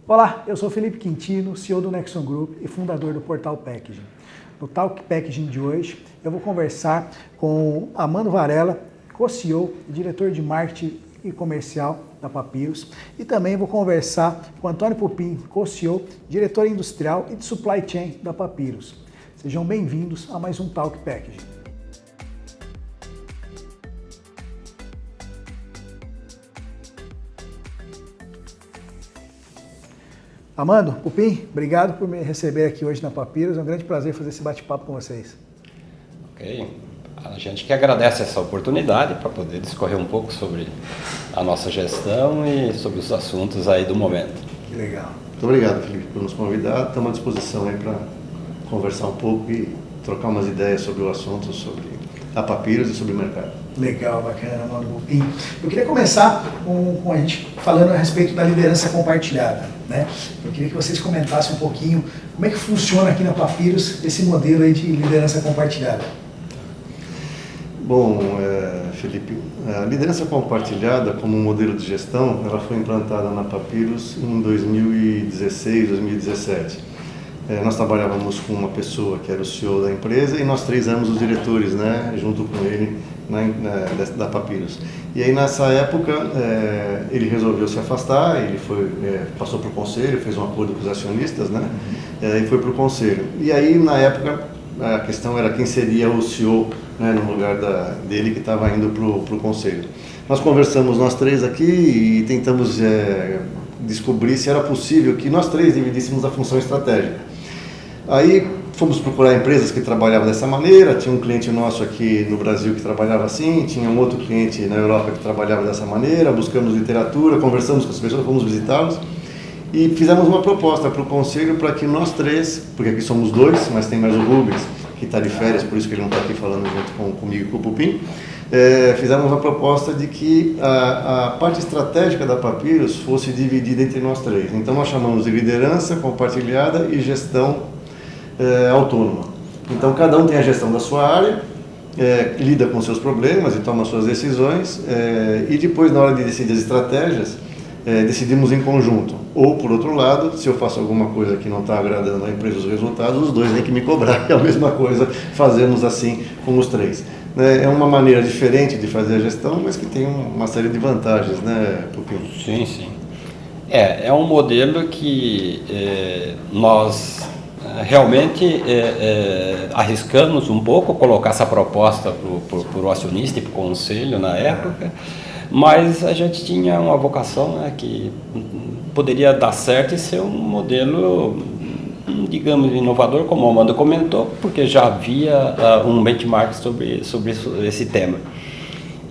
Olá, eu sou Felipe Quintino, CEO do Nexon Group e fundador do Portal Packaging. No Talk Packaging de hoje, eu vou conversar com Amando Varela, co-CEO e diretor de marketing e comercial da Papyrus, e também vou conversar com Antônio Pupin, co-CEO, diretor industrial e de supply chain da Papyrus. Sejam bem-vindos a mais um Talk Packaging. Amando, Pupin, obrigado por me receber aqui hoje na Papyrus. É um grande prazer fazer esse bate-papo com vocês. Ok. A gente que agradece essa oportunidade para poder discorrer um pouco sobre a nossa gestão e sobre os assuntos aí do momento. Que legal. Muito obrigado, Felipe, por nos convidar. Estamos à disposição aí para conversar um pouco e trocar umas ideias sobre o assunto, sobre a Papyrus e sobre o mercado. Legal, bacana, Amando Pupin. Eu queria começar com a gente falando a respeito da liderança compartilhada, né? Eu queria que vocês comentassem um pouquinho como é que funciona aqui na Papyrus esse modelo aí de liderança compartilhada. Bom, Felipe, a liderança compartilhada como modelo de gestão, ela foi implantada na Papyrus em 2016, 2017. Nós trabalhávamos com uma pessoa que era o CEO da empresa e nós três éramos os diretores, né, junto com ele da Papyrus. E aí nessa época ele resolveu se afastar, ele passou para o conselho, fez um acordo com os acionistas, né, e foi para o conselho. E aí na época a questão era quem seria o CEO, né, no lugar dele que estava indo para o conselho. Nós conversamos nós três aqui e tentamos descobrir se era possível que nós três dividíssemos a função estratégica. Aí fomos procurar empresas que trabalhavam dessa maneira, tinha um cliente nosso aqui no Brasil que trabalhava assim, tinha um outro cliente na Europa que trabalhava dessa maneira, buscamos literatura, conversamos com as pessoas, fomos visitá-los e fizemos uma proposta para o conselho para que nós três, porque aqui somos dois, mas tem mais o Rubens, que está de férias, por isso que ele não está aqui falando junto comigo e com o Pupin, fizemos uma proposta de que a parte estratégica da Papyrus fosse dividida entre nós três. Então nós chamamos de liderança compartilhada e gestão autônoma. Então cada um tem a gestão da sua área, lida com seus problemas e toma suas decisões, e depois na hora de decidir as estratégias, decidimos em conjunto. Ou por outro lado, se eu faço alguma coisa que não está agradando a empresa os resultados, os dois têm que me cobrar, é a mesma coisa, fazemos assim com os três. É uma maneira diferente de fazer a gestão, mas que tem uma série de vantagens, né, Pupinho? Sim, sim. É um modelo que nós realmente arriscamos um pouco colocar essa proposta para o acionista e para o conselho na época, mas a gente tinha uma vocação, né, que poderia dar certo e ser um modelo, digamos, inovador, como o Amanda comentou, porque já havia um benchmark sobre esse tema.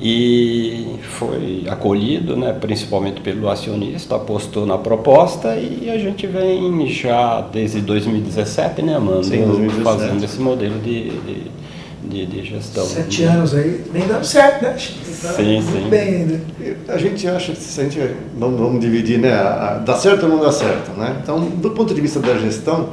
E foi acolhido, né, principalmente pelo acionista, apostou na proposta e a gente vem já desde 2017, né, Amanda? Sim, 2017. Fazendo esse modelo de gestão. 7 anos aí, bem dando certo, né? Sim, sim. Bem ainda. A gente acha que se a gente vamos dividir, né, dá certo ou não dá certo, né? Então, do ponto de vista da gestão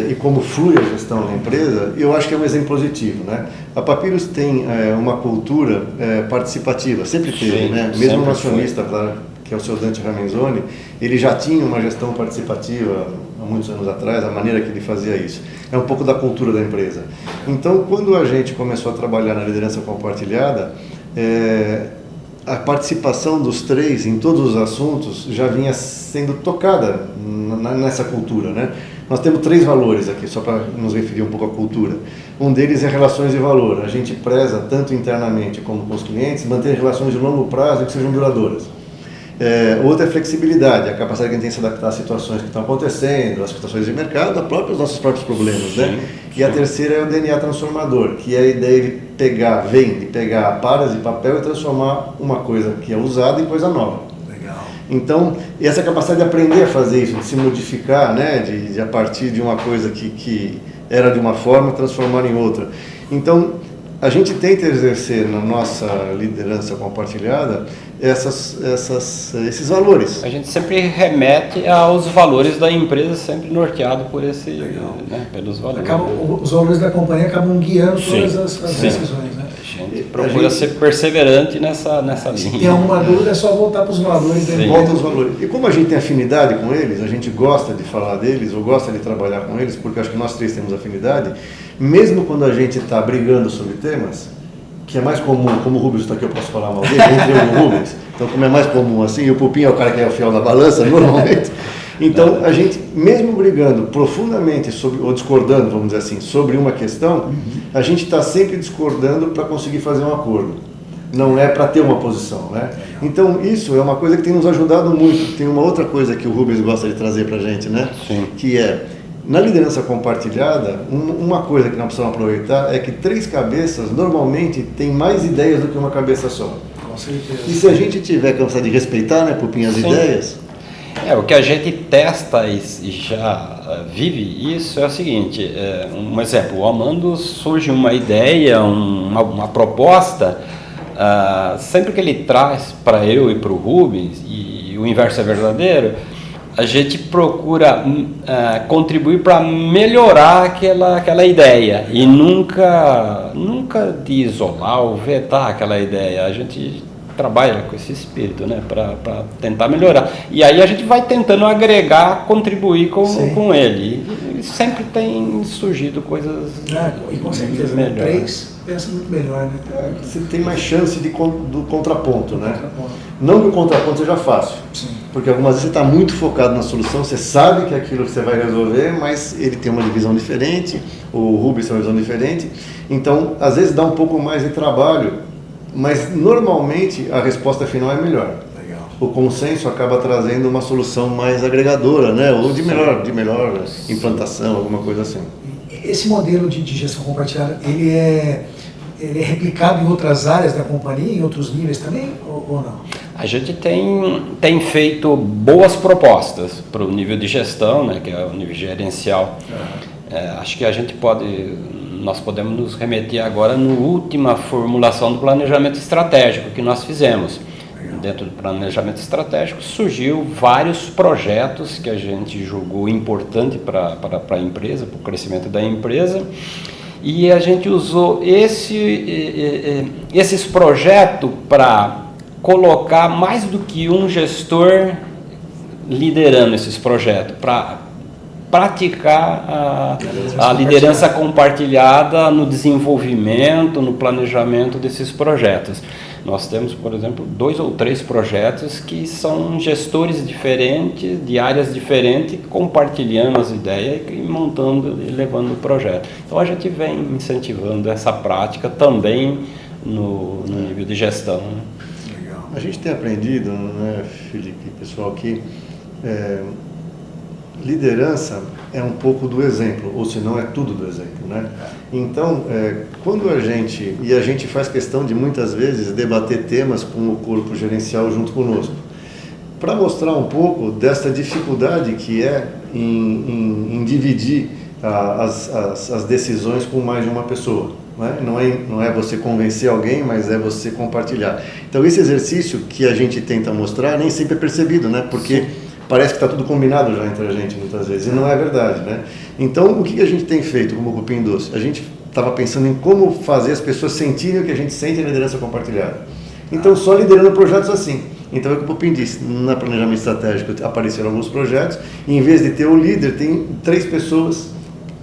e como flui a gestão na empresa, eu acho que é um exemplo positivo, né? A Papyrus tem uma cultura participativa, sempre teve, Sim, né? Mesmo o acionista, que é o seu Dante Ramenzoni, ele já tinha uma gestão participativa há muitos anos atrás, a maneira que ele fazia isso. É um pouco da cultura da empresa. Então, quando a gente começou a trabalhar na liderança compartilhada, a participação dos três em todos os assuntos já vinha sendo tocada nessa cultura, né? Nós temos 3 valores aqui, só para nos referir um pouco à cultura. Um deles é relações de valor. A gente preza, tanto internamente como com os clientes, manter relações de longo prazo e que sejam duradouras. Outra é flexibilidade, a capacidade que a gente tem de se adaptar às situações que estão acontecendo, às situações de mercado, aos nossos próprios problemas, né? E a terceira é o DNA transformador, que é a ideia de pegar paras de papel e transformar uma coisa que é usada em coisa nova. Legal. Então, essa capacidade de aprender a fazer isso, de se modificar, né? de a partir de uma coisa que era de uma forma, transformar em outra. Então, a gente tenta exercer na nossa liderança compartilhada esses valores. A gente sempre remete aos valores da empresa, sempre norteado por pelos valores. Os valores da companhia acabam guiando todas as decisões, né? A gente procura ser perseverante nessa Se linha. tem alguma dúvida, é só voltar para os valores. Sim. Volta aos valores. E como a gente tem afinidade com eles, a gente gosta de falar deles, ou gosta de trabalhar com eles, porque acho que nós três temos afinidade, mesmo quando a gente está brigando sobre temas, que é mais comum, como o Rubens está aqui, eu posso falar mal dele, entre eu e o Rubens, então como é mais comum assim, e o Pupinho é o cara que é o fiel da balança, normalmente, então a gente, mesmo brigando profundamente sobre, ou discordando, vamos dizer assim, sobre uma questão, a gente está sempre discordando para conseguir fazer um acordo. Não é para ter uma posição, né? Então isso é uma coisa que tem nos ajudado muito. Tem uma outra coisa que o Rubens gosta de trazer para a gente, né? Sim. Que é, na liderança compartilhada, uma coisa que nós precisamos aproveitar é que 3 cabeças normalmente têm mais ideias do que uma cabeça só. Com certeza. E se a gente tiver capacidade de respeitar, né, Pupinho, as Sim. ideias, O que a gente testa e já vive isso é o seguinte, um exemplo, o Amando surge uma ideia, uma proposta, sempre que ele traz para eu e para o Rubens, e o inverso é verdadeiro, a gente procura contribuir para melhorar aquela ideia e nunca de isolar ou vetar aquela ideia. A gente trabalha com esse espírito, né, para tentar melhorar. E aí a gente vai tentando agregar, contribuir com ele. E sempre tem surgido coisas E com certeza, né? melhores. 3 pensa muito melhor, né? você tem mais chance do contraponto, né? Contraponto. Não que o contraponto seja fácil, Sim. porque algumas vezes você está muito focado na solução, você sabe que é aquilo que você vai resolver, mas ele tem uma divisão diferente, o Rubens tem uma visão diferente, então às vezes dá um pouco mais de trabalho, mas normalmente a resposta final é melhor. Legal. O consenso acaba trazendo uma solução mais agregadora, né? Ou de melhor implantação, alguma coisa assim. Esse modelo de gestão compartilhada, ele é replicado em outras áreas da companhia, em outros níveis também, ou não? A gente tem feito boas propostas para o nível de gestão, né, que é o nível gerencial. Acho que nós podemos nos remeter agora na última formulação do planejamento estratégico que nós fizemos. Dentro do planejamento estratégico surgiu vários projetos que a gente julgou importante para a empresa, para o crescimento da empresa, e a gente usou esses projetos para colocar mais do que um gestor liderando esses projetos, para praticar a liderança compartilhada no desenvolvimento, no planejamento desses projetos. Nós temos, por exemplo, 2 ou 3 projetos que são gestores diferentes, de áreas diferentes, compartilhando as ideias e montando e levando o projeto. Então a gente vem incentivando essa prática também no nível de gestão. Né? Legal. A gente tem aprendido, né, Felipe, pessoal, que liderança é um pouco do exemplo, ou se não é tudo do exemplo, né? Então, quando a gente faz questão de muitas vezes debater temas com o corpo gerencial junto conosco, para mostrar um pouco dessa dificuldade que é em dividir as decisões com mais de uma pessoa. Não é você convencer alguém, mas é você compartilhar. Então, esse exercício que a gente tenta mostrar nem sempre é percebido, né? Porque parece que está tudo combinado já entre a gente muitas vezes, e não é verdade, né? Então, o que a gente tem feito como Cupim Doce? A gente estava pensando em como fazer as pessoas sentirem o que a gente sente na liderança compartilhada. Então, só liderando projetos assim. Então, é o que o Pupim disse, no planejamento estratégico apareceram alguns projetos, e em vez de ter o líder, tem 3 pessoas,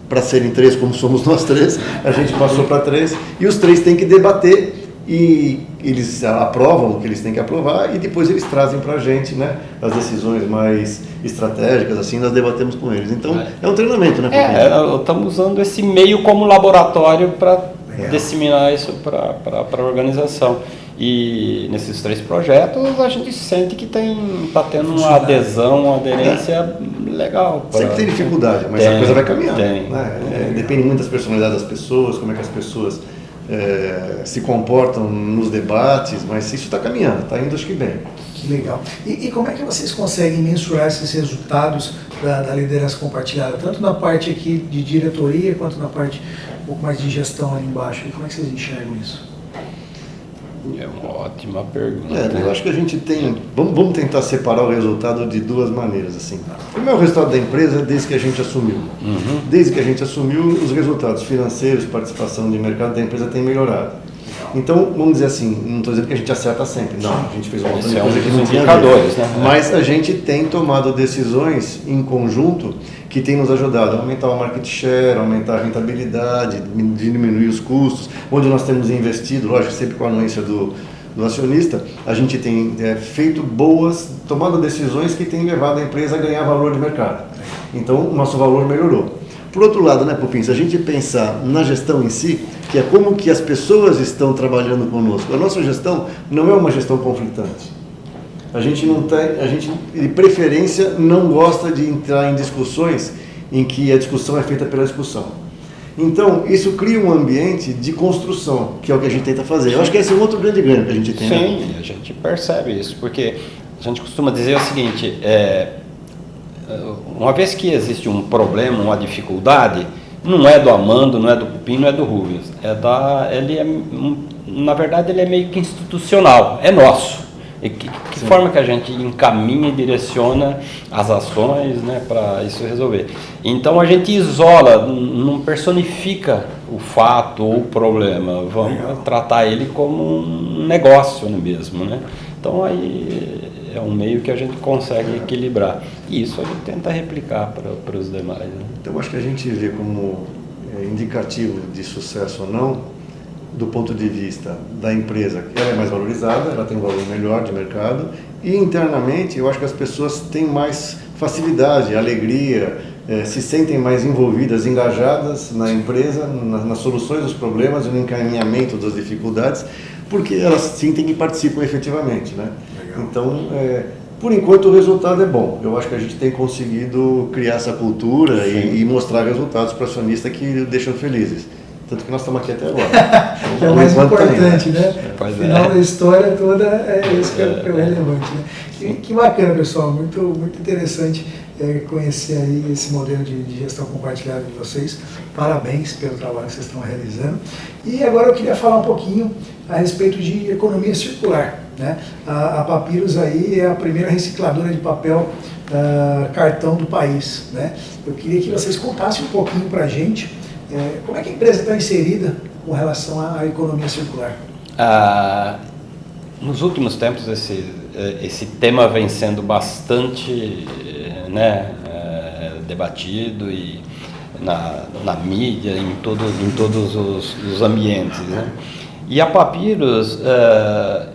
para serem 3 como somos nós 3, a gente passou para 3, e os 3 têm que debater, e eles aprovam o que eles têm que aprovar e depois eles trazem para a gente, né, as decisões mais estratégicas, assim, nós debatemos com eles. Então, é um treinamento, né? Estamos usando esse meio como laboratório para disseminar isso para a organização. E nesses 3 projetos a gente sente que está tendo uma adesão, uma aderência legal. Sempre tem dificuldade, mas a coisa vai caminhando. Tem. Né? Depende muito das personalidades das pessoas, como é que as pessoas se comportam nos debates, mas isso está caminhando, está indo acho que bem. Que legal. E como é que vocês conseguem mensurar esses resultados da liderança compartilhada, tanto na parte aqui de diretoria, quanto na parte um pouco mais de gestão ali embaixo? E como é que vocês enxergam isso? É uma ótima pergunta. Eu acho que a gente tem... Vamos tentar separar o resultado de 2 maneiras. Assim. Como é o resultado da empresa desde que a gente assumiu? Desde que a gente assumiu, os resultados financeiros, participação de mercado da empresa tem melhorado. Então, vamos dizer assim, não estou dizendo que a gente acerta sempre, não, a gente fez uma Esse é um coisa que dos não tinha indicadores, a ver. né? Mas a gente tem tomado decisões em conjunto que tem nos ajudado a aumentar o market share, aumentar a rentabilidade, diminuir os custos, onde nós temos investido, lógico, sempre com a anuência do acionista, a gente tem feito tomado decisões que têm levado a empresa a ganhar valor de mercado. Então, o nosso valor melhorou. Por outro lado, né, Pupim, se a gente pensar na gestão em si, que é como que as pessoas estão trabalhando conosco, a nossa gestão não é uma gestão conflitante. A gente não tem, de preferência, não gosta de entrar em discussões em que a discussão é feita pela discussão. Então, isso cria um ambiente de construção, que é o que a gente tenta fazer. Eu acho que esse é um outro grande ganho que a gente tem. Sim, né? a gente percebe isso, porque a gente costuma dizer o seguinte, uma vez que existe um problema, uma dificuldade, não é do Amando, não é do Pupim, não é do Rubens, na verdade ele é meio que institucional, é nosso. E que forma que a gente encaminha e direciona as ações, né, para isso resolver. Então a gente isola, não personifica o fato ou o problema, vamos tratar ele como um negócio mesmo, né? Então aí é um meio que a gente consegue equilibrar. E isso a gente tenta replicar para os demais. Né? Então acho que a gente vê como indicativo de sucesso ou não, do ponto de vista da empresa, que ela é mais valorizada, ela tem um valor melhor de mercado, e internamente eu acho que as pessoas têm mais facilidade, alegria, se sentem mais envolvidas, engajadas na empresa, nas soluções dos problemas e no encaminhamento das dificuldades, porque elas sentem que participam efetivamente, né? Então, por enquanto o resultado é bom. Eu acho que a gente tem conseguido criar essa cultura e mostrar resultados para acionistas que deixam felizes. Tanto que nós estamos aqui até agora. Que é o mais importante, né? Pois No final da história toda é isso que é o relevante, né? Que bacana, pessoal. Muito, muito interessante conhecer aí esse modelo de gestão compartilhada de vocês. Parabéns pelo trabalho que vocês estão realizando. E agora eu queria falar um pouquinho a respeito de economia circular, né? A Papyrus aí é a primeira recicladora de papel cartão do país, né? Eu queria que vocês contassem um pouquinho para a gente como é que a empresa está inserida com relação à economia circular? Nos últimos tempos, esse tema vem sendo bastante debatido e na mídia, em todos os ambientes. Né? E a Papyrus,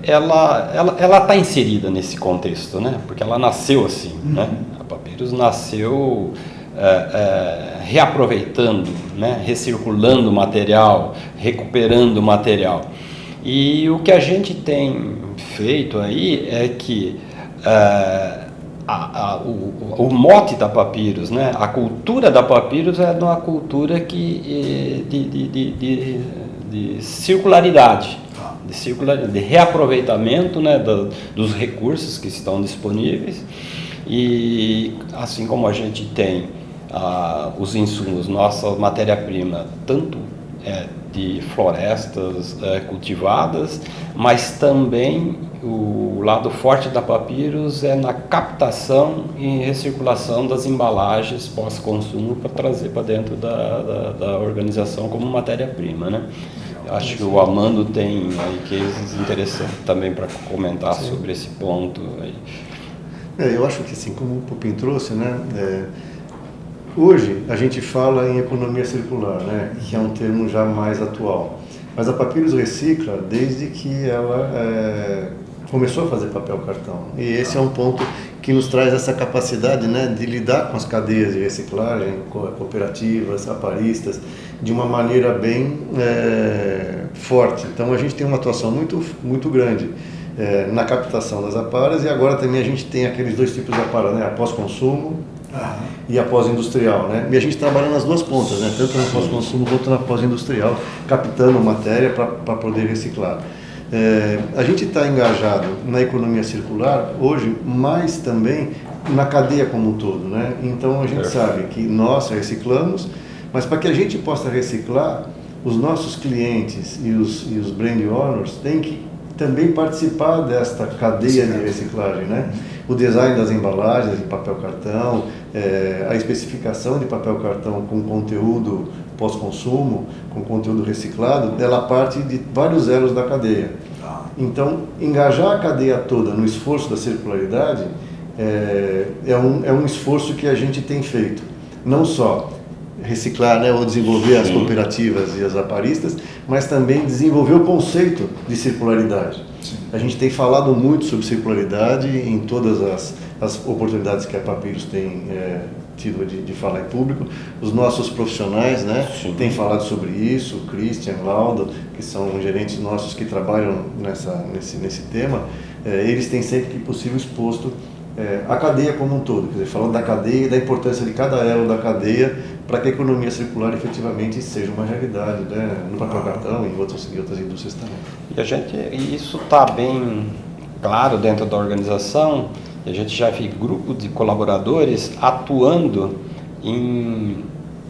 ela está inserida nesse contexto, né? Porque ela nasceu assim. Né? A Papyrus nasceu reaproveitando, né, recirculando material, recuperando material. E o que a gente tem feito aí é que o mote da Papyrus, né, a cultura da Papyrus é uma cultura de circularidade, de reaproveitamento, né, dos recursos que estão disponíveis. E assim como a gente tem os insumos, nossa matéria-prima, tanto de florestas cultivadas, mas também o lado forte da Papyrus é na captação e recirculação das embalagens pós-consumo para trazer para dentro da organização como matéria-prima, né? Eu acho que o Amando tem aí cases interessantes também para comentar sobre esse ponto aí. Eu acho que assim, como o Pupim trouxe, né, hoje a gente fala em economia circular, né, que é um termo já mais atual. Mas a Papyrus recicla desde que ela começou a fazer papel cartão. E esse é um ponto que nos traz essa capacidade, né, de lidar com as cadeias de reciclagem, cooperativas, aparistas, de uma maneira bem forte. Então a gente tem uma atuação muito, muito grande na captação das aparas, e agora também a gente tem aqueles dois tipos de apara, né? A pós-consumo e a pós-industrial, né? E a gente trabalha nas duas pontas, né? Tanto na pós-consumo quanto na pós-industrial, captando matéria para poder reciclar. A gente está engajado na economia circular hoje, mas também na cadeia como um todo, né? Então a gente sabe que nós reciclamos, mas para que a gente possa reciclar, os nossos clientes e os brand owners têm que também participar desta cadeia de reciclagem, né? O design das embalagens de papel cartão, a especificação de papel cartão com conteúdo pós-consumo, com conteúdo reciclado, ela parte de vários elos da cadeia. Então, engajar a cadeia toda no esforço da circularidade é um esforço que a gente tem feito. Não só reciclar, né, ou desenvolver as cooperativas e as aparistas, mas também desenvolver o conceito de circularidade. Sim. A gente tem falado muito sobre circularidade em todas as oportunidades que a Papyrus tem tido de falar em público. Os nossos profissionais, né, têm falado sobre isso, o Christian, Laudo, que são gerentes nossos que trabalham nesse tema, eles têm sempre que possível exposto a cadeia como um todo, quer dizer, falando da cadeia e da importância de cada elo da cadeia para que a economia circular efetivamente seja uma realidade, né, no papel cartão e em outras indústrias também. E isso está bem claro dentro da organização. A gente já viu grupo de colaboradores atuando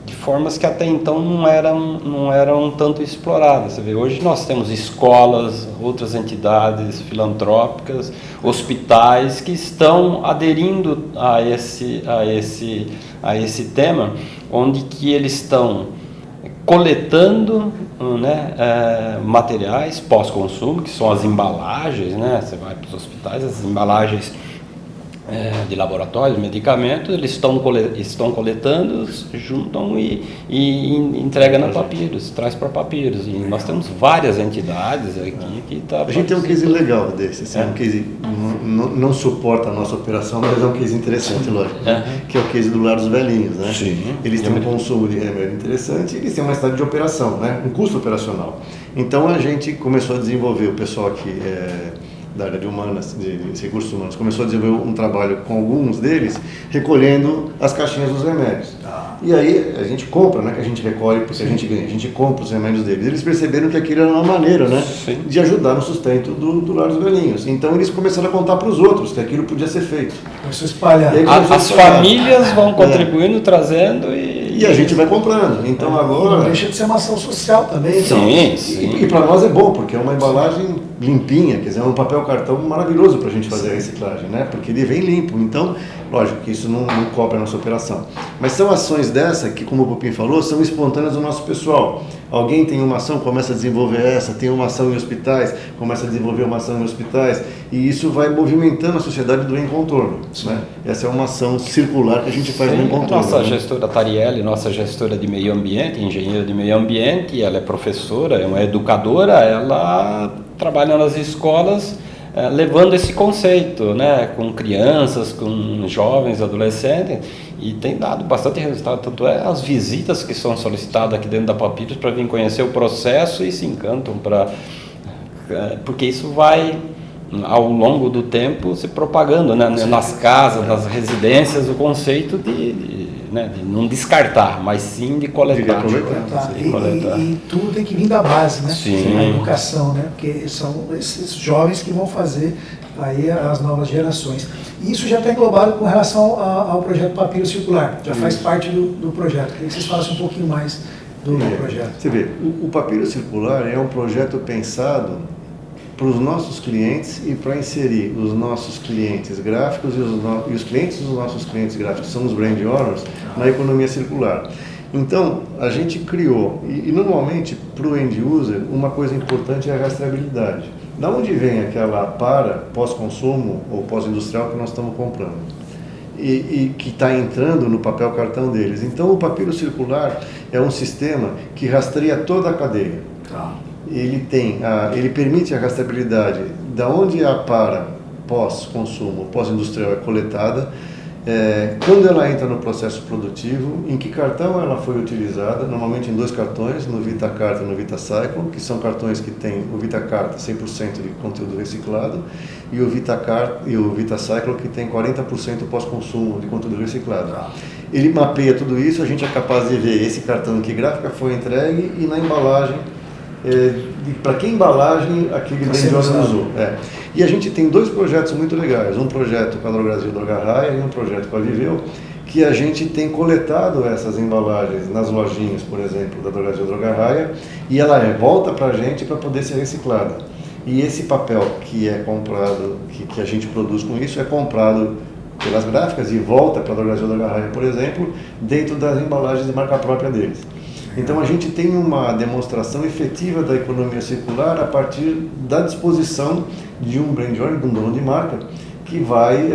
de formas que até então não eram tanto exploradas. Você vê, hoje nós temos escolas, outras entidades filantrópicas, hospitais que estão aderindo a esse tema, onde que eles estão coletando, né, materiais pós-consumo, que são as embalagens, né? Você vai para os hospitais, as embalagens de laboratórios, medicamentos, eles estão coletando, juntam e entregam na Papyrus, traz para Papyrus. E nós temos várias entidades aqui que estão... A gente tem um case legal desse, assim, um case não suporta a nossa operação, mas é um case interessante, lógico, que é o case do Lar dos Velhinhos, né? Sim. Eles têm um consumo de remédio interessante e eles têm uma cidade de operação, né? Um custo operacional. Então a gente começou a desenvolver, o pessoal aqui da área de humanas, de recursos humanos, começou a desenvolver um trabalho com alguns deles, recolhendo as caixinhas dos remédios. E aí a gente compra, né, que a gente recolhe porque a gente ganha, a gente compra os remédios deles. Eles perceberam que aquilo era uma maneira, né, de ajudar no sustento do Lar dos Velhinhos. Então eles começaram a contar para os outros que aquilo podia ser feito. Começou a espalhar. As famílias vão contribuindo, trazendo e a gente vai comprando. Então agora... Não deixa de ser uma ação social também. Sim. E para nós é bom, porque é uma embalagem limpinha, quer dizer, é um papel cartão maravilhoso para a gente fazer a reciclagem, né? Porque ele vem limpo. Então, lógico que isso não cobre a nossa operação. Mas são ações dessa que, como o Pupim falou, são espontâneas do nosso pessoal. Alguém tem uma ação, começa a desenvolver essa, tem uma ação em hospitais, começa a desenvolver uma ação em hospitais, e isso vai movimentando a sociedade do encontorno, né? Essa é uma ação circular que a gente faz no encontorno. Nossa gestora Tarielle, nossa gestora de meio ambiente, engenheira de meio ambiente, ela é professora, é uma educadora, ela trabalha nas escolas levando esse conceito, né, com crianças, com jovens, adolescentes, e tem dado bastante resultado, tanto é as visitas que são solicitadas aqui dentro da Papyrus para vir conhecer o processo e se encantam, porque isso vai, ao longo do tempo, se propagando, né, nas casas, nas residências, o conceito de não descartar, mas sim de coletar. E tudo tem que vir da base, né? Sim. A educação, né? Porque são esses jovens que vão fazer aí as novas gerações. E isso já está englobado com relação ao projeto Papyrus Circular, já faz parte do projeto. Queria que vocês falassem um pouquinho mais do projeto. Você vê, o Papyrus Circular é um projeto pensado para os nossos clientes e para inserir os nossos clientes gráficos e os clientes dos nossos clientes gráficos, que são os brand owners, na economia circular. Então, a gente criou, e normalmente para o end user, uma coisa importante é a rastreabilidade. Da onde vem aquela pós-consumo ou pós-industrial que nós estamos comprando? E que está entrando no papel cartão deles. Então, o Papyrus Circular é um sistema que rastreia toda a cadeia. Ele permite a rastreabilidade da onde a pós-consumo, pós-industrial é coletada, quando ela entra no processo produtivo, em que cartão ela foi utilizada, normalmente em 2 cartões, no VitaCarta e no VitaCycle, que são cartões que tem o VitaCarta 100% de conteúdo reciclado e o VitaCarta e o VitaCycle que tem 40% pós-consumo de conteúdo reciclado. Ele mapeia tudo isso, a gente é capaz de ver esse cartão em que gráfica foi entregue e na embalagem, para que embalagem aquele brand owner usou. E a gente tem 2 projetos muito legais, um projeto com a Drogasil Drogarraia e um projeto com a Viveu, que a gente tem coletado essas embalagens nas lojinhas, por exemplo, da Drogasil Drogarraia, e ela volta para a gente para poder ser reciclada. E esse papel que é comprado, que a gente produz com isso, é comprado pelas gráficas e volta para a Drogasil Drogarraia, por exemplo, dentro das embalagens de marca própria deles. Então a gente tem uma demonstração efetiva da economia circular a partir da disposição de um brand owner, de um dono de marca, que vai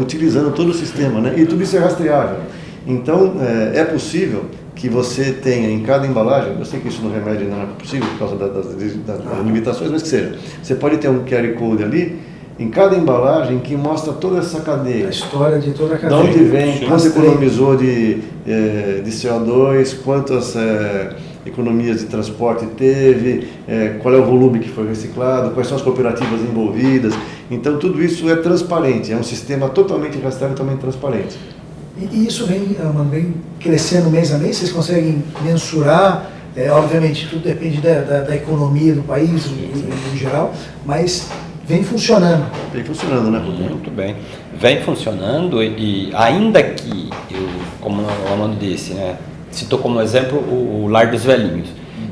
utilizando todo o sistema, né? E tudo isso é rastreável. Então é possível que você tenha em cada embalagem, eu sei que isso no remédio não é possível por causa das limitações, mas que seja, você pode ter um QR Code ali, em cada embalagem, que mostra toda essa cadeia. A história de toda a cadeia. De onde vem, quanto economizou de CO2, quantas economias de transporte teve, qual é o volume que foi reciclado, quais são as cooperativas envolvidas. Então tudo isso é transparente, é um sistema totalmente rastreável e totalmente transparente. E isso vem crescendo mês a mês? Vocês conseguem mensurar? Obviamente, tudo depende da economia do país, em geral, mas vem funcionando. Vem funcionando, né? Muito bem. Vem funcionando e ainda que, como o Armando disse, né, citou como exemplo o Lar dos Velhinhos.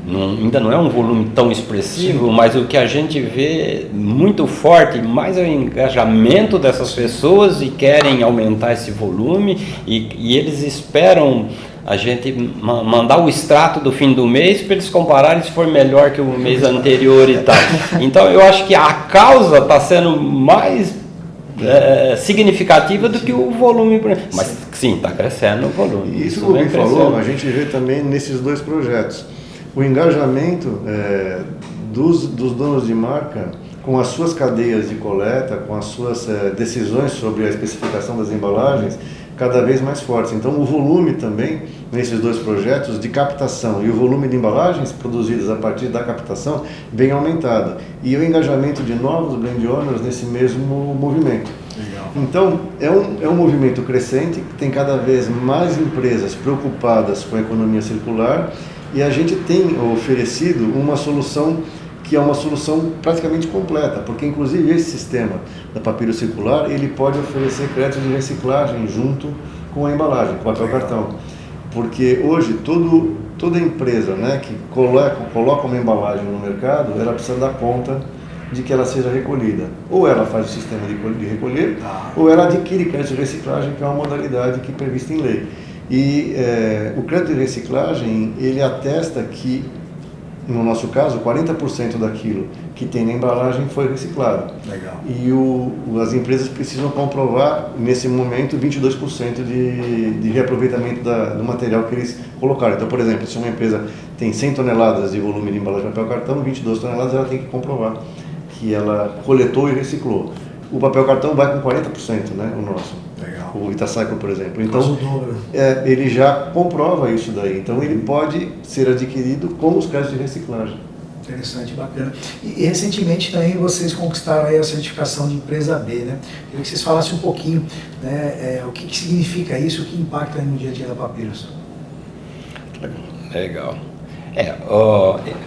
Ainda não é um volume tão expressivo, mas o que a gente vê muito forte, mais é o engajamento dessas pessoas e querem aumentar esse volume e eles esperam a gente mandar o extrato do fim do mês para eles compararem se for melhor que o mês anterior e tal. Então eu acho que a causa está sendo mais significativa do que o volume. Mas sim, está crescendo o volume. Isso que o Rubem falou, a gente vê também nesses dois projetos. O engajamento dos donos de marca com as suas cadeias de coleta, com as suas decisões sobre a especificação das embalagens, cada vez mais fortes. Então o volume também, nesses dois projetos, de captação e o volume de embalagens produzidas a partir da captação, vem aumentado. E o engajamento de novos brand owners nesse mesmo movimento. Legal. Então é um movimento crescente, tem cada vez mais empresas preocupadas com a economia circular, e a gente tem oferecido uma solução que é uma solução praticamente completa, porque inclusive esse sistema da papiro circular, ele pode oferecer crédito de reciclagem junto com a embalagem, com o papel cartão. Porque hoje toda empresa, né, que coloca uma embalagem no mercado, ela precisa dar conta de que ela seja recolhida. Ou ela faz o sistema de recolher, ou ela adquire crédito de reciclagem, que é uma modalidade que é prevista em lei. E o crédito de reciclagem, ele atesta que, no nosso caso, 40% daquilo que tem na embalagem foi reciclado. Legal. E as empresas precisam comprovar, nesse momento, 22% de reaproveitamento do material que eles colocaram. Então, por exemplo, se uma empresa tem 100 toneladas de volume de embalagem de papel cartão, 22 toneladas ela tem que comprovar que ela coletou e reciclou. O papel cartão vai com 40%, né, o nosso. Legal. O Itacycle, por exemplo. Então, ele já comprova isso daí. Então, ele pode ser adquirido com os créditos de reciclagem. Interessante, bacana. E recentemente também vocês conquistaram aí a certificação de empresa B, né? Queria que vocês falassem um pouquinho, né, o que significa isso, o que impacta no dia a dia da Papyrus. Legal.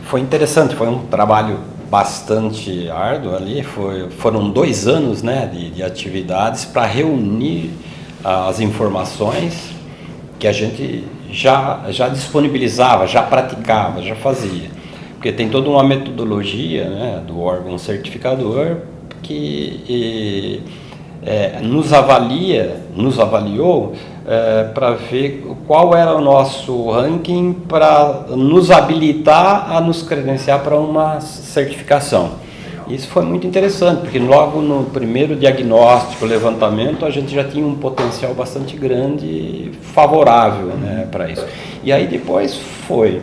Foi interessante, foi um trabalho bastante árduo ali, foram 2 anos, né, de atividades para reunir as informações que a gente já disponibilizava, já praticava, já fazia. Porque tem toda uma metodologia, né, do órgão certificador que nos avaliou para ver qual era o nosso ranking para nos habilitar a nos credenciar para uma certificação. Isso foi muito interessante, porque logo no primeiro diagnóstico, levantamento, a gente já tinha um potencial bastante grande favorável, né, para isso. E aí depois foi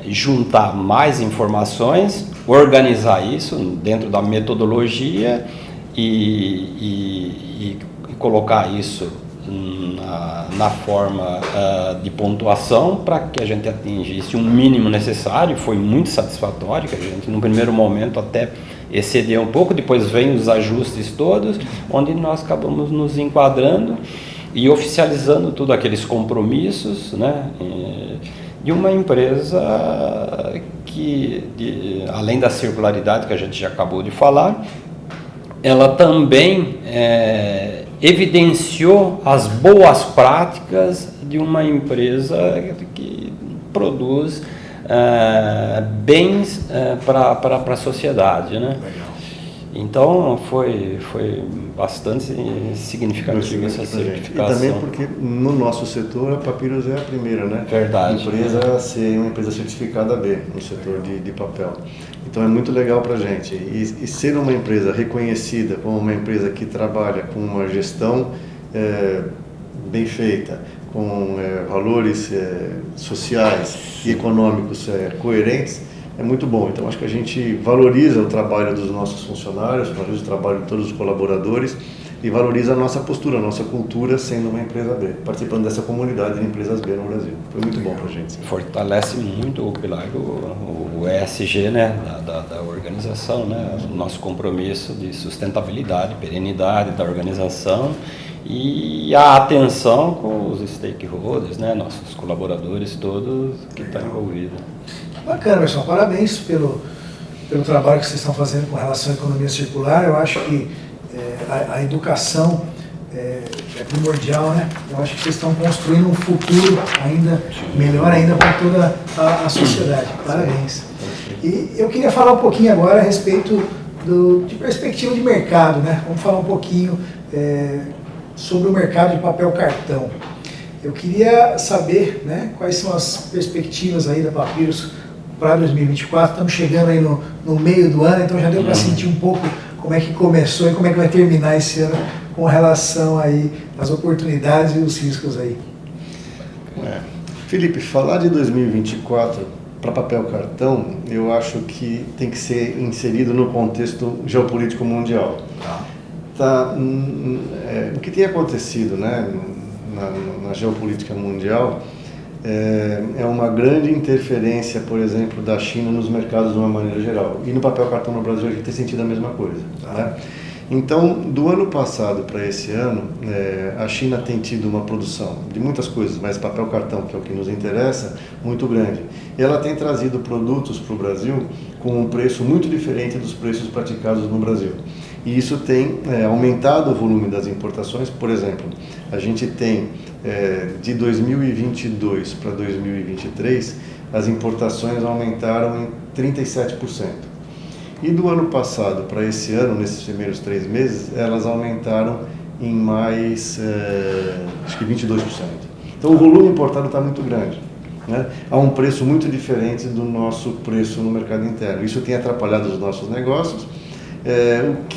juntar mais informações, organizar isso dentro da metodologia e colocar isso na forma de pontuação para que a gente atingisse um mínimo necessário. Foi muito satisfatório, que a gente no primeiro momento até excedeu um pouco, depois vem os ajustes todos, onde nós acabamos nos enquadrando e oficializando tudo aqueles compromissos, né, de uma empresa que, além da circularidade que a gente já acabou de falar, ela também evidenciou as boas práticas de uma empresa que produz bens para a sociedade, né? Então foi bastante significativa essa E certificação. também porque no nosso setor a Papyrus é a primeira, né? Verdade. Empresa a ser uma empresa certificada B no setor de papel. Então é muito legal para a gente. E ser uma empresa reconhecida como uma empresa que trabalha com uma gestão bem feita, com valores sociais e econômicos coerentes, é muito bom. Então acho que a gente valoriza o trabalho dos nossos funcionários, valoriza o trabalho de todos os colaboradores e valoriza a nossa postura, a nossa cultura sendo uma empresa B, participando dessa comunidade de empresas B no Brasil. Foi muito bom para a gente. Fortalece muito o pilar o ESG, né, da organização, né, o nosso compromisso de sustentabilidade, perenidade da organização e a atenção com os stakeholders, né, nossos colaboradores todos que estão envolvidos. Bacana, pessoal. Parabéns pelo trabalho que vocês estão fazendo com relação à economia circular. Eu acho que a educação é primordial, né? Eu acho que vocês estão construindo um futuro ainda melhor ainda para toda a sociedade. Parabéns. E eu queria falar um pouquinho agora a respeito de perspectiva de mercado, né? Vamos falar um pouquinho sobre o mercado de papel cartão. Eu queria saber, né, quais são as perspectivas aí da Papyrus para 2024. Estamos chegando aí no meio do ano, então já deu para sentir um pouco como é que começou e como é que vai terminar esse ano com relação aí às oportunidades e os riscos aí. Felipe, falar de 2024 para papel cartão, eu acho que tem que ser inserido no contexto geopolítico mundial. O que tem acontecido, né, na geopolítica mundial é uma grande interferência, por exemplo, da China nos mercados de uma maneira geral. E no papel cartão no Brasil a gente tem sentido a mesma coisa. Né? Então, do ano passado para esse ano, a China tem tido uma produção de muitas coisas, mas papel cartão, que é o que nos interessa, muito grande. E ela tem trazido produtos para o Brasil com um preço muito diferente dos preços praticados no Brasil. E isso tem aumentado o volume das importações. Por exemplo, a gente tem de 2022 para 2023, as importações aumentaram em 37%. E do ano passado para esse ano, nesses primeiros 3 meses, elas aumentaram em mais, acho que 22%. Então o volume importado está muito grande, né? A um preço muito diferente do nosso preço no mercado interno. Isso tem atrapalhado os nossos negócios.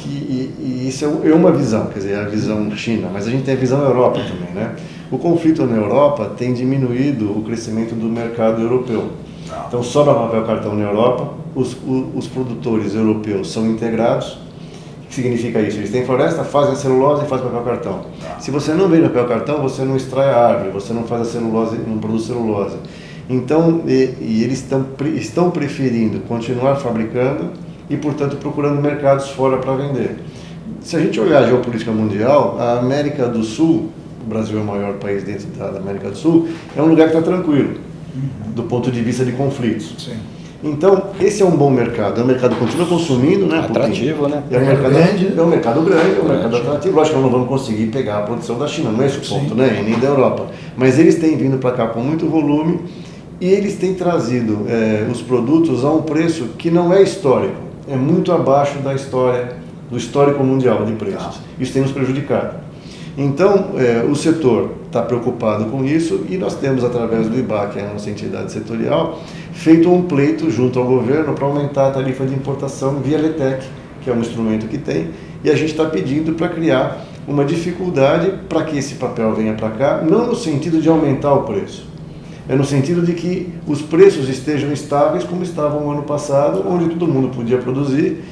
E isso é uma visão, quer dizer, a visão China, mas a gente tem a visão Europa também, né? O conflito na Europa tem diminuído o crescimento do mercado europeu. Então sobra papel cartão na Europa, os produtores europeus são integrados. O que significa isso? Eles têm floresta, fazem a celulose e fazem papel cartão. Se você não vende papel cartão, você não extrai a árvore, você não faz a celulose, não produz celulose. Então, eles estão preferindo continuar fabricando e, portanto, procurando mercados fora para vender. Se a gente olhar a geopolítica mundial, a América do Sul, o Brasil é o maior país dentro da América do Sul, é um lugar que está tranquilo, do ponto de vista de conflitos. Sim. Então, esse é um bom mercado. O mercado continua consumindo, né? Atrativo, né? É um mercado grande, é um mercado atrativo. Lógico que nós não vamos conseguir pegar a produção da China, não é esse o ponto, né? E nem da Europa. Mas eles têm vindo para cá com muito volume e eles têm trazido os produtos a um preço que não é histórico, é muito abaixo da história, do histórico mundial de preços. Isso tem nos prejudicado. Então, o setor está preocupado com isso e nós temos, através do IBAC, que é a nossa entidade setorial, feito um pleito junto ao governo para aumentar a tarifa de importação via LETEC, que é um instrumento que tem, e a gente está pedindo para criar uma dificuldade para que esse papel venha para cá, não no sentido de aumentar o preço, é no sentido de que os preços estejam estáveis como estavam no ano passado, onde todo mundo podia produzir,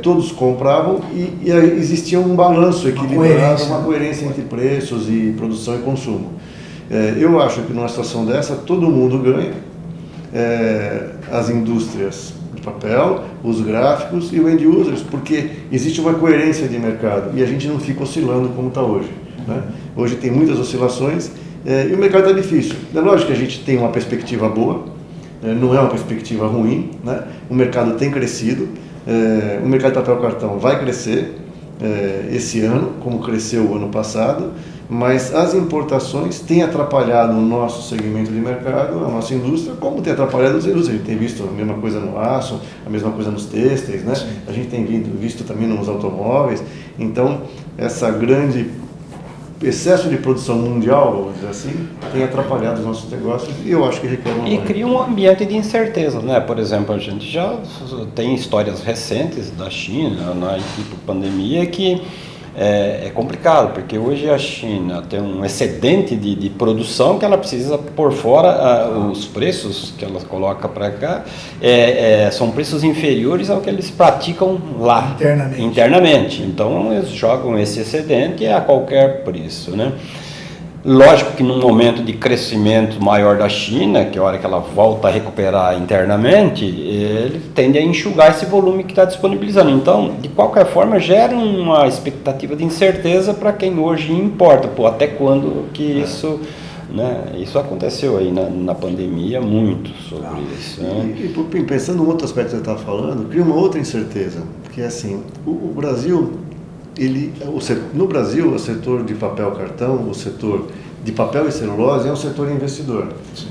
todos compravam e existia um balanço equilibrado, uma coerência entre preços e produção e consumo. Eu acho que numa situação dessa todo mundo ganha, as indústrias de papel, os gráficos e o end users, porque existe uma coerência de mercado e a gente não fica oscilando como está hoje, né? Hoje tem muitas oscilações e o mercado está difícil. É lógico que a gente tem uma perspectiva boa, não é uma perspectiva ruim, né? O mercado tem crescido. O mercado de papel cartão vai crescer esse ano, como cresceu o ano passado, Mas as importações têm atrapalhado o nosso segmento de mercado, a nossa indústria, como tem atrapalhado as indústrias. A gente tem visto a mesma coisa no aço, a mesma coisa nos têxteis, né? A gente tem visto também nos automóveis. Então, essa grande excesso de produção mundial, vamos dizer assim, tem atrapalhado os nossos negócios e eu acho que requer uma... E cria um ambiente de incerteza, né? Por exemplo, a gente já tem histórias recentes da China, na tipo pandemia, que é complicado, porque hoje a China tem um excedente de produção que ela precisa pôr fora, os preços que ela coloca para cá são preços inferiores ao que eles praticam lá internamente. Então eles jogam esse excedente a qualquer preço, né? Lógico que num momento de crescimento maior da China, que é a hora que ela volta a recuperar internamente, ele tende a enxugar esse volume que está disponibilizando. Então, de qualquer forma, gera uma expectativa de incerteza para quem hoje importa. Pô, até quando que isso... Né? Isso aconteceu aí na pandemia muito sobre isso. Né? E pensando em outro aspecto que você estava falando, cria uma outra incerteza, porque assim, o Brasil... no Brasil, o setor de papel cartão, o setor de papel e celulose é um setor investidor.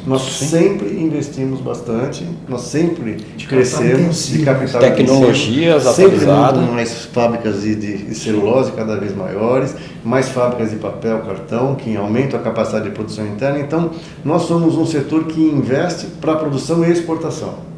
Nós sempre investimos bastante, nós sempre crescemos de capital tecnologias sempre atualizadas, mais fábricas de celulose cada vez maiores, mais fábricas de papel cartão que aumentam a capacidade de produção interna. Então, nós somos um setor que investe para produção e exportação.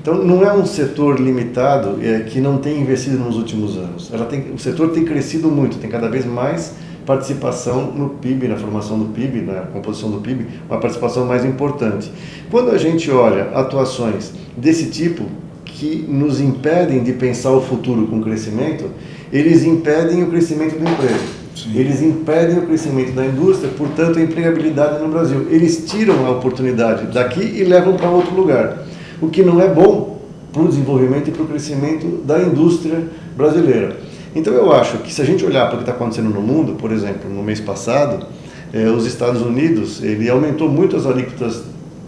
Então, não é um setor limitado que não tem investido nos últimos anos. O setor tem crescido muito, tem cada vez mais participação no PIB, na formação do PIB, na composição do PIB, uma participação mais importante. Quando a gente olha atuações desse tipo, que nos impedem de pensar o futuro com crescimento, eles impedem o crescimento do emprego. Sim. Eles impedem o crescimento da indústria, portanto, a empregabilidade no Brasil. Eles tiram a oportunidade daqui e levam para outro lugar. O que não é bom para o desenvolvimento e para o crescimento da indústria brasileira. Então eu acho que se a gente olhar para o que está acontecendo no mundo, por exemplo, no mês passado, os Estados Unidos, ele aumentou muito as alíquotas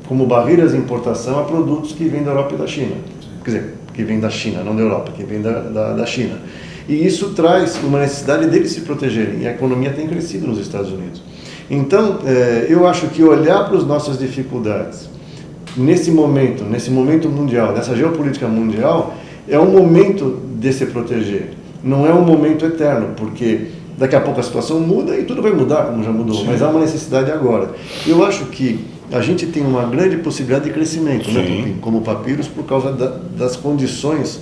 como barreiras de importação a produtos que vêm da Europa e da China. Quer dizer, que vêm da China, não da Europa, que vêm da China. E isso traz uma necessidade deles se protegerem, e a economia tem crescido nos Estados Unidos. Então, eu acho que olhar para as nossas dificuldades, nesse momento mundial, nessa geopolítica mundial, é um momento de se proteger. Não é um momento eterno, porque daqui a pouco a situação muda e tudo vai mudar, como já mudou. Sim. Mas há uma necessidade agora. Eu acho que a gente tem uma grande possibilidade de crescimento, né, Tupim, como Papyrus, por causa das condições...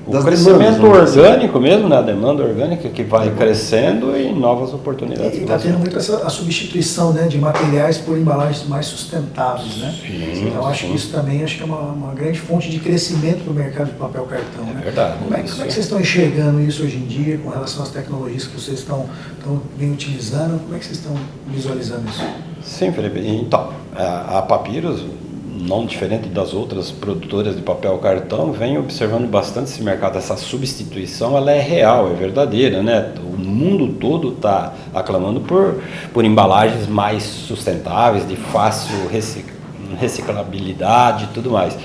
O crescimento orgânico mesmo, né? A demanda orgânica que vai crescendo e novas oportunidades. E está tendo muito a substituição, né, de materiais por embalagens mais sustentáveis, né? Sim, então acho que isso também é uma grande fonte de crescimento para o mercado de papel cartão. É né? verdade. Como é que vocês estão enxergando isso hoje em dia com relação às tecnologias que vocês estão bem utilizando? Como é que vocês estão visualizando isso? Sim, Felipe. Então, a Papyrus, não diferente das outras produtoras de papel cartão, vem observando bastante esse mercado. Essa substituição, ela é real, é verdadeira, né? O mundo todo está aclamando por embalagens mais sustentáveis, de fácil reciclabilidade e tudo mais.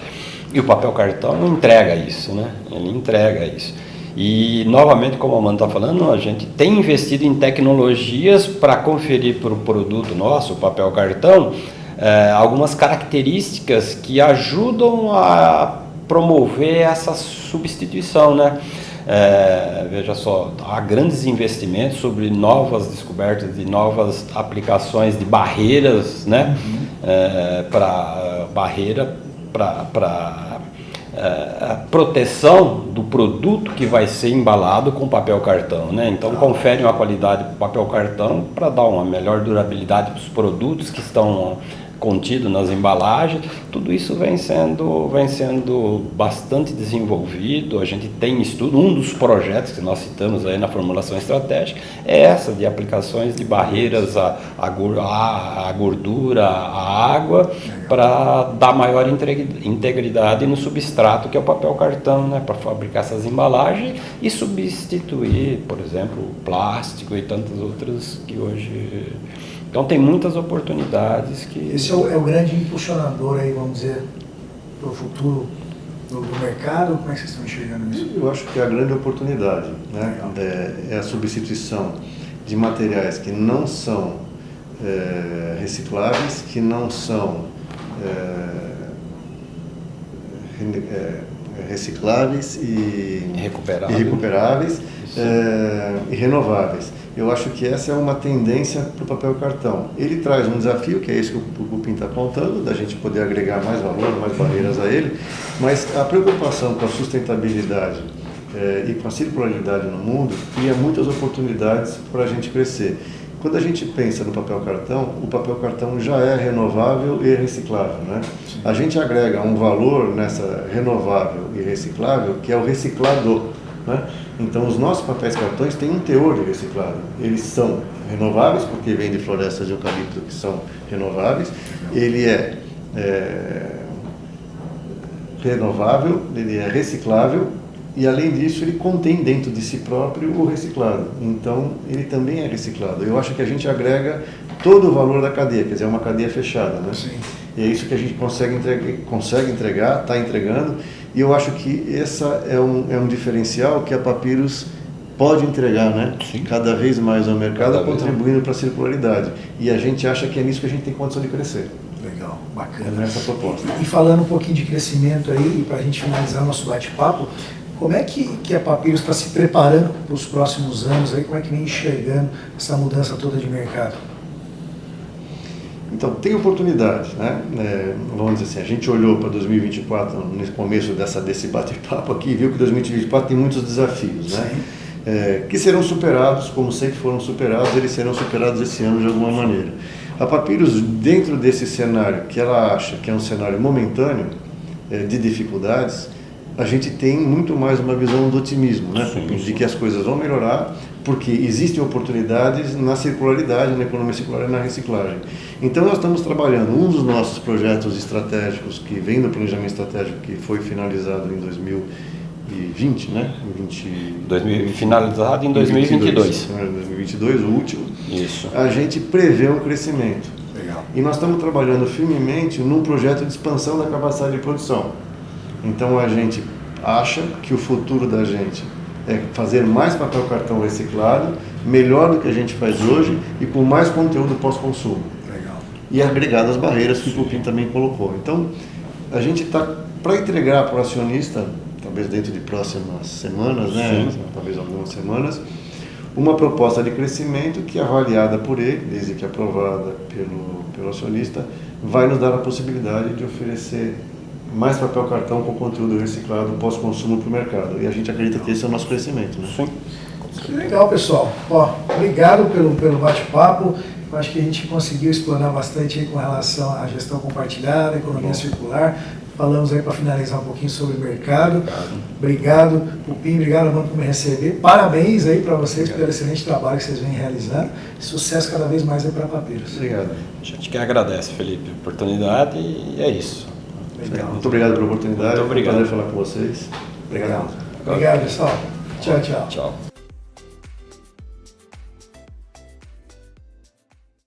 E o papel cartão entrega isso, né? Ele entrega isso. E, novamente, como a Amanda está falando, a gente tem investido em tecnologias para conferir para o produto nosso, o papel cartão, algumas características que ajudam a promover essa substituição, né? Veja só, há grandes investimentos sobre novas descobertas de novas aplicações de barreiras, né? Para proteção do produto que vai ser embalado com papel cartão, né? Então confere uma qualidade para o papel cartão para dar uma melhor durabilidade para os produtos que estão contido nas embalagens. Tudo isso vem sendo bastante desenvolvido. A gente tem estudo, um dos projetos que nós citamos aí na formulação estratégica é essa de aplicações de barreiras à gordura, à água, para dar maior integridade no substrato que é o papel cartão, né, para fabricar essas embalagens e substituir, por exemplo, o plástico e tantas outras que hoje... Então tem muitas oportunidades que... Esse é o grande impulsionador aí, vamos dizer, para o futuro do mercado. Como é que vocês estão enxergando isso? Eu acho que é a grande oportunidade, né? É a substituição. de materiais que não são recicláveis, que não são recicláveis e recuperáveis e renováveis. Eu acho que essa é uma tendência para o papel cartão. Ele traz um desafio, que é esse que o Cupim está apontando, da gente poder agregar mais valor, mais barreiras a ele, mas a preocupação com a sustentabilidade e com a circularidade no mundo cria muitas oportunidades para a gente crescer. Quando a gente pensa no papel cartão, o papel cartão já é renovável e reciclável, né? A gente agrega um valor nessa renovável e reciclável, que é o reciclador, né? Então, os nossos papéis cartões têm um teor de reciclado. Eles são renováveis, porque vêm de florestas de eucalipto que são renováveis. Ele é renovável, ele é reciclável e, além disso, ele contém dentro de si próprio o reciclado. Então, ele também é reciclado. Eu acho que a gente agrega todo o valor da cadeia, quer dizer, é uma cadeia fechada, né? Sim. E é isso que a gente consegue entregar, está entregando. E eu acho que essa é um diferencial que a Papyrus pode entregar, né? Sim. Cada vez mais ao mercado, contribuindo para a circularidade. E a gente acha que é nisso que a gente tem condição de crescer. Legal, bacana. É nessa proposta. E falando um pouquinho de crescimento aí, para a gente finalizar o nosso bate-papo, como é que a Papyrus está se preparando para os próximos anos? Aí, como é que vem enxergando essa mudança toda de mercado? Então, tem oportunidade, né? Vamos dizer assim, a gente olhou para 2024, no começo desse bate-papo aqui, e viu que 2024 tem muitos desafios, né? Que serão superados, como sempre foram superados, eles serão superados esse ano de alguma maneira. A Papyrus, dentro desse cenário, que ela acha que é um cenário momentâneo, de dificuldades, a gente tem muito mais uma visão do otimismo, né? De que as coisas vão melhorar, porque existem oportunidades na circularidade, na economia circular e na reciclagem. Então, nós estamos trabalhando, um dos nossos projetos estratégicos, que vem do planejamento estratégico, que foi finalizado em 2020, né? Finalizado em 2022. 2022, o último. Isso. A gente prevê um crescimento. Legal. E nós estamos trabalhando firmemente num projeto de expansão da capacidade de produção. Então, a gente acha que o futuro da gente é fazer mais papel cartão reciclado, melhor do que a gente faz hoje e com mais conteúdo pós-consumo. Legal. E agregado às barreiras que o Cupim também colocou. Então, a gente está para entregar para o acionista, talvez dentro de próximas semanas, né? Talvez algumas semanas, uma proposta de crescimento que, avaliada por ele, desde que aprovada pelo acionista, vai nos dar a possibilidade de oferecer mais papel cartão com conteúdo reciclado pós-consumo para o mercado. E a gente acredita que esse é o nosso crescimento, né? Sim. Que legal, pessoal. Obrigado pelo bate-papo. Eu acho que a gente conseguiu explorar bastante aí com relação à gestão compartilhada, economia circular. Falamos aí para finalizar um pouquinho sobre o mercado. Obrigado, Cupim, obrigado, Amanda, por me receber. Parabéns aí para vocês pelo excelente trabalho que vocês vêm realizando. Sucesso cada vez mais aí para a Papyrus. Obrigado. A gente que agradece, Felipe, a oportunidade e é isso. Legal. Muito obrigado pela oportunidade. Muito obrigado. Foi um prazer falar com vocês. Obrigado. Obrigado, pessoal. Tchau, tchau. Tchau.